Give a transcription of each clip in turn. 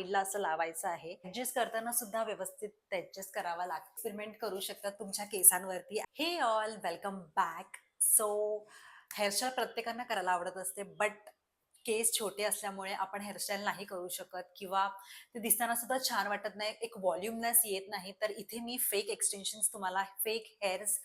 साईडला असं लावायचं आहे. ऍडजस्ट करताना सुद्धा व्यवस्थित ऍडजस्ट करावा लागतो. एक्सपेरिमेंट करू शकता तुमच्या केसांवरती. हे all welcome back. So hairstyle प्रत्येकांना करायला आवडत असते, बट केस छोटे असल्यामुळे आपण हेअरस्टाईल नाही करू शकत किंवा ते दिसताना सुद्धा छान वाटत नाही, एक व्हॉल्युमनेस येत नाही. तर इथे मी फेक एक्सटेन्शन्स तुम्हाला फेक हेअर्स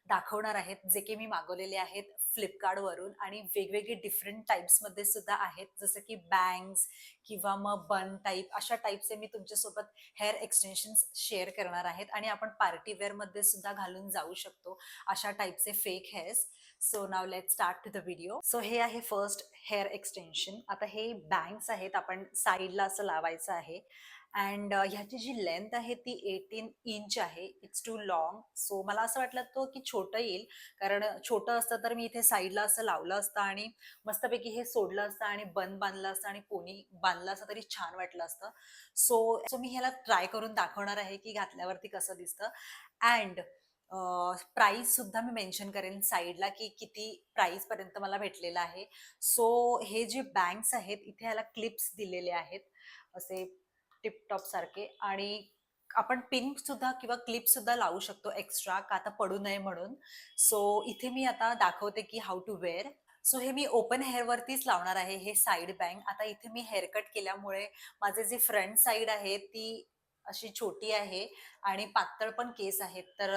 दाखवणार आहेत, जे की मी मागवलेले आहेत फ्लिपकार्टवरून आणि वेगवेगळे डिफरंट टाईप्समध्ये सुद्धा आहेत, जसं की बँग्स किंवा मग बन टाईप, अशा टाईपचे मी तुमच्यासोबत हेअर एक्सटेन्शन्स शेअर करणार आहेत आणि आपण पार्टी वेअरमध्ये सुद्धा घालून जाऊ शकतो अशा टाईपचे fake hairs. So now let start to the video. So हे आहे फर्स्ट हेअर एक्सटेन्शन. आता हे बँग्स आहेत, आपण साईडला असं लावायचं आहे अँड ह्याची जी लेंथ आहे ती 18 इंच आहे. It's too long. सो मला असं वाटलं तो की छोटं येईल, कारण छोटं असतं तर मी इथे साईडला असं लावलं असतं आणि मस्तपैकी हे सोडलं असतं आणि बन बांधलं असतं आणि कोणी बांधलं असतं तरी छान वाटलं असतं. सो सो मी ह्याला ट्राय करून दाखवणार आहे की घातल्यावरती कसं दिसतं. अँड प्राइस सुद्धा मी मेन्शन करेन साईडला की किती प्राइस पर्यंत मला भेटलेलं आहे. सो हे जे बँग्स आहेत इथे ह्याला क्लिप्स दिलेले आहेत असे टिपटॉप सारखे, आणि आपण पिन सुद्धा किंवा क्लिप सुद्धा लावू शकतो एक्स्ट्रा, का आता पडू नये म्हणून. सो इथे मी आता दाखवते की हाऊ टू वेअर. सो हे मी ओपन हेअर वरतीच लावणार आहे हे साईड बँग. आता इथे मी हेअरकट केल्यामुळे माझे जे फ्रंट साईड आहे ती अशी छोटी आहे आणि पातळ पण केस आहेत. तर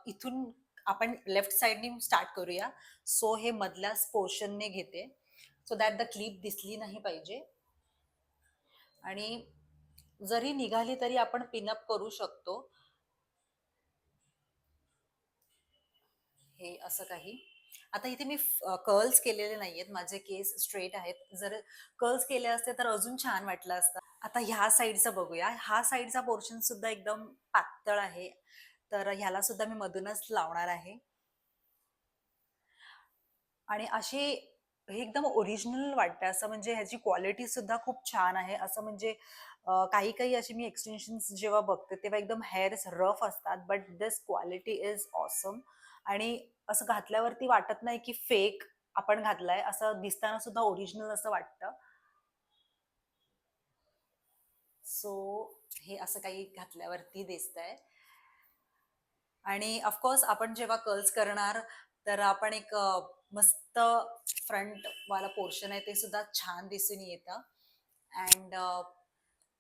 इथून आपण लेफ्ट साईडने स्टार्ट करूया. सो हे मधल्या पोर्शनने घेते, सो दॅट द क्लिप दिसली नाही पाहिजे, आणि जरी निघाली तरी आपण पिनअप करू शकतो. हे असं काही. आता इथे मी कर्ल्स केलेले नाहीयेत, माझे केस स्ट्रेट आहेत. जर कर्ल्स केले असते तर अजून छान वाटलं असतं. आता ह्या साईडचं बघूया. हा साईडचा पोर्शन सुद्धा एकदम पातळ आहे, तर ह्याला सुद्धा मी मधूनच लावणार आहे. आणि अशी हे एकदम ओरिजिनल वाटतं, असं म्हणजे ह्याची क्वालिटी सुद्धा खूप छान आहे. असं म्हणजे काही काही अशी मी एक्सटेन्शन्स जेव्हा बघते तेव्हा एकदम हेअर्स रफ असतात, but this quality is awesome. आणि असं घातल्यावरती वाटत नाही की फेक आपण घातलाय, असं दिसताना सुद्धा ओरिजिनल असं वाटतं. सो हे असं काही घातल्यावरती दिसतंय. आणि ऑफकोर्स आपण जेव्हा कर्ल्स करणार तर आपण एक मस्त फ्रंट वाला पोर्शन आहे ते सुद्धा छान दिसून येतं. अँड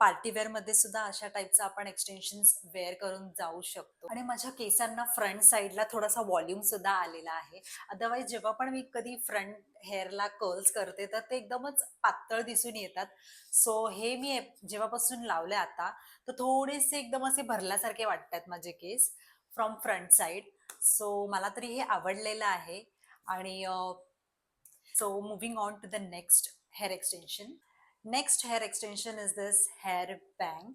पार्टीवेअर मध्ये सुद्धा अशा टाईपचं आपण एक्सटेन्शन्स वेअर करून जाऊ शकतो. आणि माझ्या केसांना फ्रंट साईडला थोडासा व्हॉल्यूम सुद्धा आलेला आहे. अदरवाईज जेव्हा पण मी कधी फ्रंट हेअरला कर्ल्स करते तर ते एकदमच पातळ दिसून येतात. सो हे मी जेव्हापासून लावले आता, तर थोडेसे एकदम असे भरल्यासारखे वाटतात माझे केस फ्रॉम फ्रंट साइड. सो मला तरी हे आवडलेलं आहे. आणि so moving on to the next hair extension. Next hair extension is this hair bang.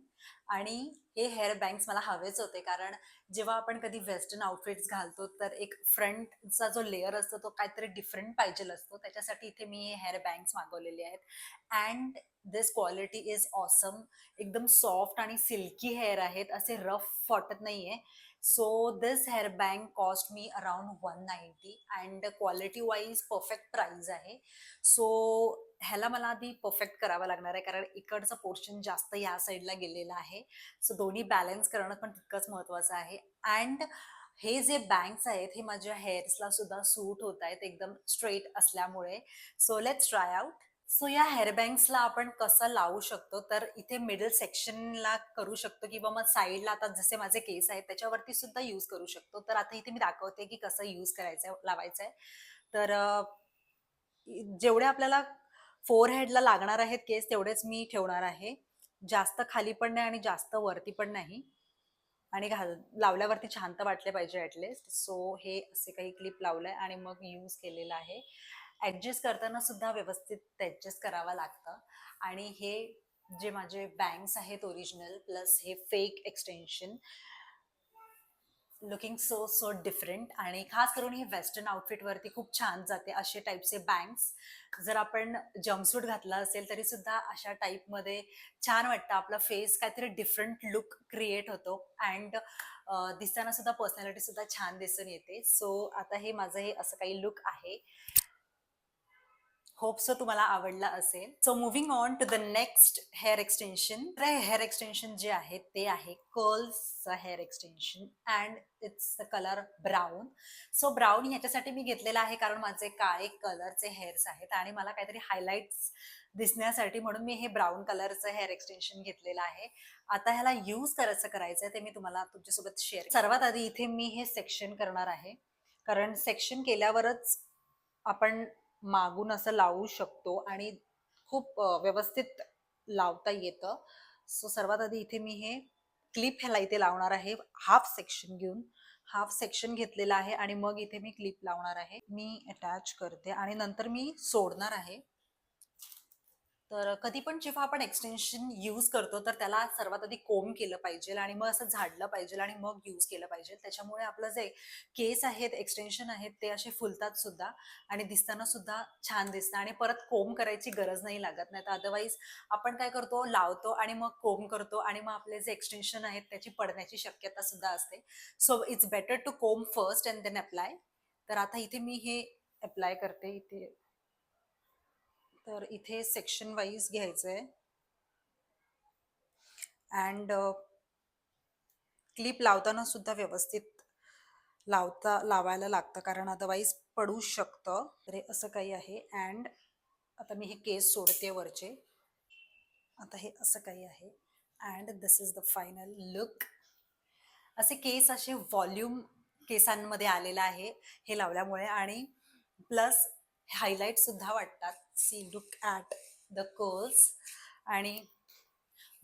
आणि हे हेअर बँग्स मला हवेच होते, कारण जेव्हा आपण कधी वेस्टर्न आउटफिट्स घालतो तर एक फ्रंटचा जो लेअर असतो तो काहीतरी डिफरंट पाहिजे असतो. त्याच्यासाठी इथे मी हेअर बँग्स मागवलेले आहेत. And this quality is awesome. एकदम सॉफ्ट आणि सिल्की हेअर आहेत, असे रफ वाटत नाहीये. So this hair bang cost me around 190 and quality wise perfect price आहे. सो ह्याला मला आधी परफेक्ट करावं लागणार आहे, कारण इकडचं पोर्शन जास्त या साईडला गेलेलं आहे. सो दोन्ही बॅलन्स करणं पण तितकंच महत्वाचं आहे. अँड हे जे बँग्स आहेत हे माझ्या हेअर्सला सुद्धा सूट होत आहेत एकदम स्ट्रेट असल्यामुळे. So let's try out. So या हेअर बँग्सला आपण कसं लावू शकतो, तर इथे मिडल सेक्शनला करू शकतो किंवा मग साईडला, आता जसे माझे केस आहेत त्याच्यावरती सुद्धा यूज करू शकतो. तर आता इथे मी दाखवते की कसं यूज करायचंय, लावायचंय. तर जेवढे आपल्याला फोर हेडला लागणार आहेत केस तेवढेच मी ठेवणार आहे. जास्त खाली पण नाही आणि जास्त वरती पण नाही. आणि लावल्यावरती छान तर वाटले पाहिजे ऍटलिस्ट. सो हे असे काही क्लिप लावलंय आणि मग यूज केलेलं आहे. ऍडजस्ट करताना सुद्धा व्यवस्थित ऍडजस्ट करावं लागतं. आणि हे जे माझे बँग्स आहेत ओरिजिनल प्लस हे fake extension, looking so so different. आणि खास करून हे वेस्टर्न आउटफिट वरती खूप छान जाते असे टाईपचे बँग्स. जर आपण जम्पसूट घातला असेल तरी सुद्धा अशा टाईप मध्ये छान वाटतं. आपला फेस काहीतरी डिफरंट लुक क्रिएट होतो अँड दिसताना सुद्धा पर्सनॅलिटी सुद्धा छान दिसून येते. सो आता हे माझं हे असं काही लुक आहे. होप सो तुम्हाला आवडला असेल. So moving on to the next hair extension. Hair extension जे आहे ते आहे कर्ल्सचं hair extension and it's the colour brown. So brown ह्याच्यासाठी मी घेतलेला आहे कारण माझे काळे कलरचे हेअर्स आहेत आणि मला काहीतरी हायलाइट्स दिसण्यासाठी म्हणून मी हे ब्राऊन कलरचं हेअर एक्सटेन्शन घेतलेलं आहे. आता ह्याला यूज कसं करायचं ते मी तुम्हाला तुमच्यासोबत शेअर. सर्वात आधी इथे मी हे सेक्शन करणार आहे कारण सेक्शन केल्यावरच आपण मागून असं लावू शकतो आणि खूप व्यवस्थित लावता येतं. सो सर्वात आधी इथे मी हे क्लिप ह्याला इथे लावणार आहे हाफ सेक्शन घेऊन. हाफ सेक्शन घेतलेला आहे आणि मग इथे मी क्लिप लावणार आहे. मी अटॅच करते आणि नंतर मी सोडणार आहे. तर कधी पण जेव्हा आपण एक्सटेन्शन यूज करतो तर त्याला सर्वात आधी कोंब केलं पाहिजे आणि मग असं झाडलं पाहिजे आणि मग यूज केलं पाहिजे. त्याच्यामुळे आपलं जे केस आहेत, एक्सटेन्शन आहेत ते असे फुलतात सुद्धा आणि दिसताना सुद्धा छान दिसतं आणि परत कोंब करायची गरज नाही लागत. नाही तर अदरवाईज आपण काय करतो, लावतो आणि मग कोंब करतो आणि मग आपले जे एक्सटेन्शन आहेत त्याची पडण्याची शक्यता सुद्धा असते. सो इट्स बेटर टू कोंब फर्स्ट अँड देन अप्लाय. तर आता इथे मी हे अप्लाय करते. इथे तर इथे सेक्शन वाईज घ्यायचंय अँड क्लिप लावताना सुद्धा व्यवस्थित लावायला लागतं कारण अदरवाईज पडू शकतं. तर हे असं काही आहे अँड आता मी हे केस सोडते वरचे. आता हे असं काही आहे and this is the final look. असे केस असे व्हॉल्यूम केसांमध्ये आलेला आहे हे लावल्यामुळे आणि प्लस हायलाइट सुद्धा वाटतात. See look at the curls आणि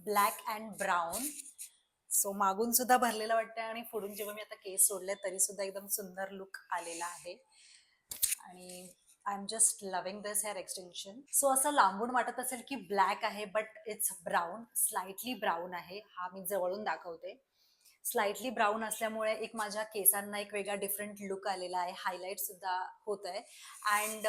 ब्लॅक अँड ब्राऊन. सो मागून सुद्धा भरलेलं वाटतंय आणि पुढून जेव्हा मी आता केस सोडले तरी सुद्धा एकदम सुंदर लुक आलेला आहे आणि I am just loving this hair extension. So असं लांबून वाटत असेल की ब्लॅक आहे but it's brown, slightly brown आहे. हा मी जवळून दाखवते. स्लाइटली ब्राऊन असल्यामुळे एक माझ्या केसांना एक वेगळा डिफरंट लुक आलेला आहे. हायलाइट सुद्धा होत आहे अँड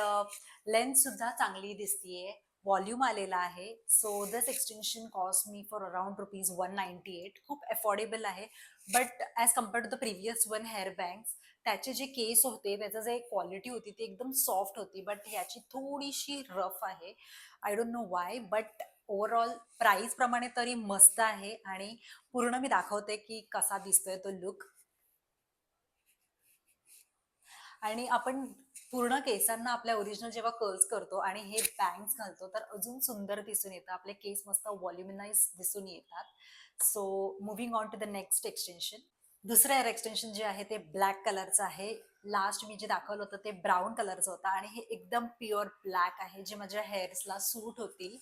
लेंथ सुद्धा चांगली दिसतीये. व्हॉल्यूम आलेला आहे. So this extension cost me for around ₹198. खूप अफोर्डेबल आहे. But as compared to the previous one hair bangs त्याचे जे केस होते त्याचं जे क्वालिटी होती ती एकदम सॉफ्ट होती बट ह्याची थोडीशी रफ आहे. I don't know Y but overall price प्रमाणे तरी मस्त आहे आणि पूर्ण मी दाखवते की कसा दिसतोय तो लुक. आणि आपण पूर्ण केसांना आपल्या ओरिजिनल जेव्हा कर्ल्स करतो आणि हे बँग्स घालतो तर अजून सुंदर दिसून येतं. आपले केस मस्त व्हॉल्युमिनाइज दिसून येतात. So moving on to the next extension. दुसरं हेअर एक्सटेन्शन जे आहे ते ब्लॅक कलरचं आहे. लास्ट मी जे दाखवलं होतं ते ब्राऊन कलरचं होतं आणि हे एकदम प्युअर ब्लॅक आहे जे माझ्या हेअर्सला सूट होतील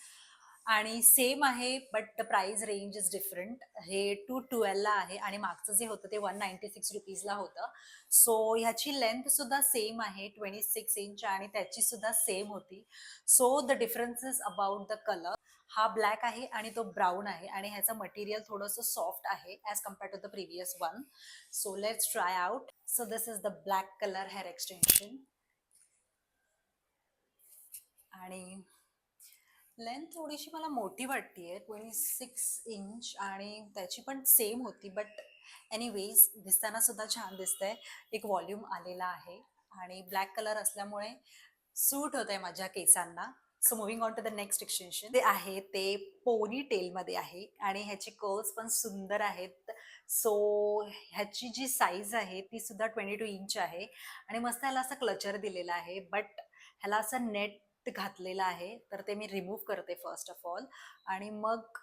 आणि सेम आहे but the price range is different. हे 212 ला आहे आणि मागचं जे होतं ते 196 रुपीजला होतं. सो ह्याची लेंथ सुद्धा सेम आहे 26 इंच आणि त्याची सुद्धा सेम होती. So the difference is about the colour. हा ब्लॅक आहे आणि तो ब्राऊन आहे आणि ह्याचं मटेरियल थोडंसं सॉफ्ट आहे as compared to the previous one. So let's try out. So this is the black colour hair extension आणि लेंथ थोडीशी मला मोठी वाटतीये 26 इंच आणि त्याची पण सेम होती बट एनिवेज दिसताना सुद्धा छान दिसतंय. एक व्हॉल्यूम आलेला आहे आणि ब्लॅक कलर असल्यामुळे सूट होत आहे माझ्या केसांना. So moving on to the next extension. ते आहे ते पोनी टेलमध्ये आहे आणि ह्याचे कर्ल्स पण सुंदर आहेत. सो ह्याची जी साईज आहे ती सुद्धा 22 इंच आहे आणि मस्त ह्याला असं क्लचर दिलेला आहे बट ह्याला असं नेट घातलेलं आहे. तर ते मी रिमूव्ह करते फर्स्ट ऑफ ऑल आणि मग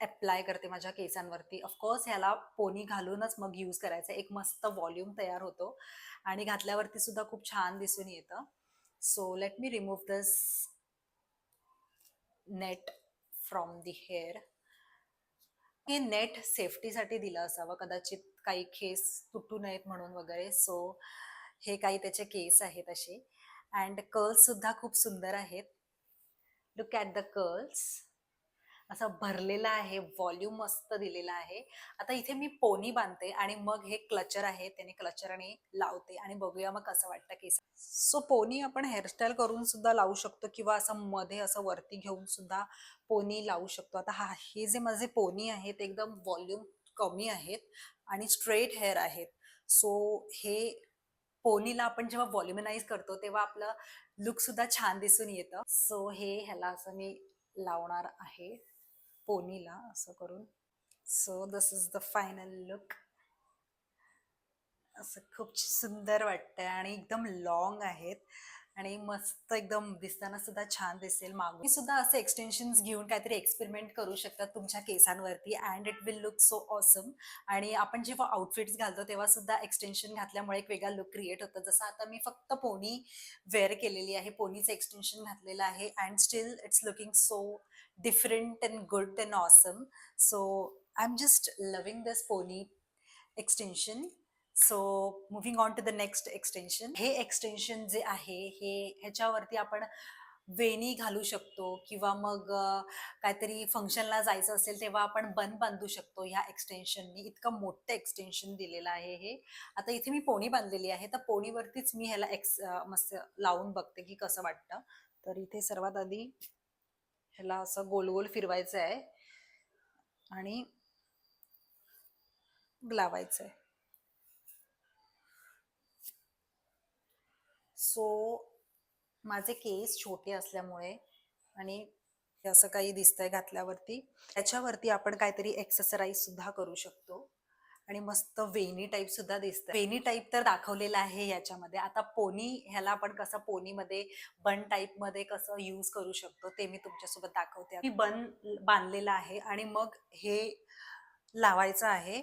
अप्लाय करते माझ्या केसांवरती. ऑफकोर्स ह्याला पोनी घालूनच मग यूज करायचं. एक मस्त व्हॉल्यूम तयार होतो आणि घातल्यावरती सुद्धा खूप छान दिसून येतं. So let me remove this net from the hair. हे नेट सेफ्टीसाठी दिलं असावं कदाचित, काही केस तुटू नयेत म्हणून वगैरे. सो हे काही त्याचे केस आहेत असे अँड कर्ल्स सुद्धा खूप सुंदर आहेत. Look at the curls. असं भरलेला आहे, व्हॉल्यूम मस्त दिलेला आहे. आता इथे मी पोनी बांधते आणि मग हे क्लचर आहे त्याने क्लचरने लावते आणि बघूया मग कसं वाटतं केस. सो पोनी आपण हेअरस्टाईल करून सुद्धा लावू शकतो किंवा असं मध्ये असं वरती घेऊन सुद्धा पोनी लावू शकतो. आता हे जे माझे पोनी आहेत ते एकदम व्हॉल्यूम कमी आहेत आणि स्ट्रेट हेअर आहेत. सो हे पोनीला आपण जेव्हा व्हॉल्युमनाइज करतो तेव्हा आपलं लुक सुद्धा छान दिसून येतं. सो हे ह्याला असं मी लावणार आहे पोनीला असं करून. So this is the final look. असं खूप सुंदर वाटतंय आणि एकदम लॉंग आहेत आणि मस्त एकदम दिसताना सुद्धा छान दिसेल मागून. तुम्ही सुद्धा असे एक्सटेन्शन्स घेऊन काहीतरी एक्सपेरिमेंट करू शकता तुमच्या केसांवरती and it will look so awesome. आणि आपण जेव्हा आउटफिट्स घालतो तेव्हा सुद्धा एक्सटेन्शन घातल्यामुळे एक वेगळा लुक क्रिएट होतं. जसं आता मी फक्त पोनी वेअर केलेली आहे, पोनीचं एक्सटेन्शन घातलेलं आहे and still it's looking so different and good and awesome. So I am just loving this pony extension. So moving on to the next extension. हे एक्सटेन्शन जे आहे हे ह्याच्यावरती आपण वेणी घालू शकतो किंवा मग काहीतरी फंक्शनला जायचं असेल तेव्हा आपण बन बांधू शकतो ह्या एक्सटेन्शननी. इतकं मोठं एक्सटेन्शन दिलेलं आहे हे. आता इथे मी पोणी बांधलेली आहे, तर पोणीवरतीच मी ह्याला मस्त लावून बघते की कसं वाटतं. तर इथे सर्वात आधी ह्याला असं गोल गोल फिरवायचं आहे आणि लावायचं आहे. सो माझे केस छोटे असल्यामुळे आणि असं काही दिसतंय घातल्यावरती, त्याच्यावरती आपण काहीतरी एक्सरसाइज सुद्धा करू शकतो आणि मस्त वेणी टाईप सुद्धा दिसतं. वेणी टाईप तर दाखवलेलं आहे याच्यामध्ये. आता पोनी ह्याला आपण कसं पोनीमध्ये बन टाईप मध्ये कसं यूज करू शकतो ते मी तुमच्यासोबत दाखवते. मी बन बांधलेला आहे आणि मग हे लावायचं आहे.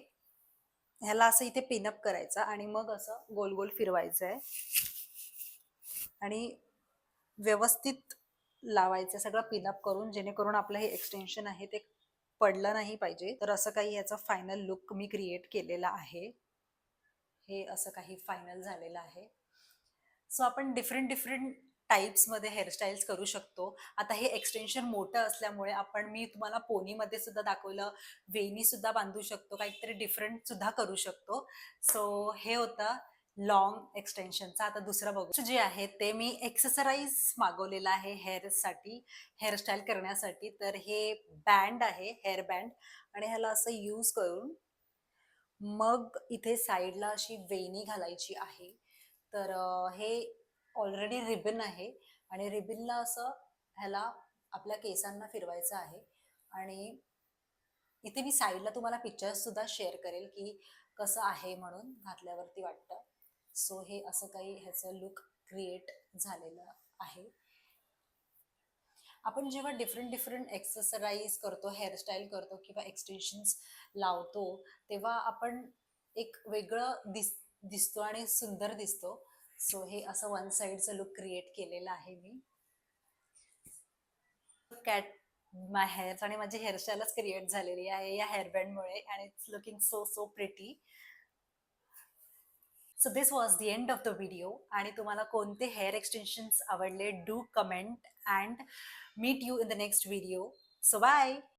ह्याला असं इथे पिनअप करायचं आणि मग असं गोल गोल फिरवायचं आहे आणि व्यवस्थित लावायचं सगळं पिनअप करून, जेणेकरून आपलं हे एक्सटेन्शन आहे ते पडलं नाही पाहिजे. तर असं काही याचा फायनल लुक मी क्रिएट केलेला आहे. हे असं काही फायनल झालेलं आहे. सो आपण डिफरंट डिफरंट टाईप्समध्ये हेअरस्टाईल्स करू शकतो. आता हे एक्सटेन्शन मोठं असल्यामुळे मी तुम्हाला पोनीमध्ये सुद्धा दाखवलं, वेणी सुद्धा बांधू शकतो, काहीतरी डिफरंट सुद्धा करू शकतो. सो हे होतं लॉंग एक्सटेन्शनचा. आता दुसरं बघू जे आहे ते मी एक्सेसराईज मागवलेलं आहे हेअरसाठी, हेअरस्टाईल करण्यासाठी. तर हे बँड आहे, हेअर बँड, आणि ह्याला असं यूज करून मग इथे साईडला अशी वेणी घालायची आहे. तर हे ऑलरेडी रिबन आहे आणि रिबनला असं ह्याला आपल्या केसांना फिरवायचं आहे. आणि इथे मी साईडला तुम्हाला पिक्चर्स सुद्धा शेअर करेल की कसं आहे म्हणून घातल्यावरती वाटतं. सो हे असं काही ह्याचं लुक क्रिएट झालेलं आहे. आपण जेव्हा डिफरंट डिफरंट एक्सरसाइज करतो, हेअरस्टाईल करतो किंवा एक्सटेन्शन्स लावतो, तेव्हा आपण एक वेगळं दिसतो आणि सुंदर दिसतो. सो हे असं वन साइडचं लुक क्रिएट केलेलं आहे मी. कॅट माय हेअर्स आणि माझी हेअरस्टाईलच क्रिएट झालेली आहे या हेअरबँडमुळे आणि it's looking so so pretty. So this was the end of the video. आणि तुम्हाला कोणते हेअर एक्सटेन्शन्स आवडले, do comment and meet you in the next video. So bye.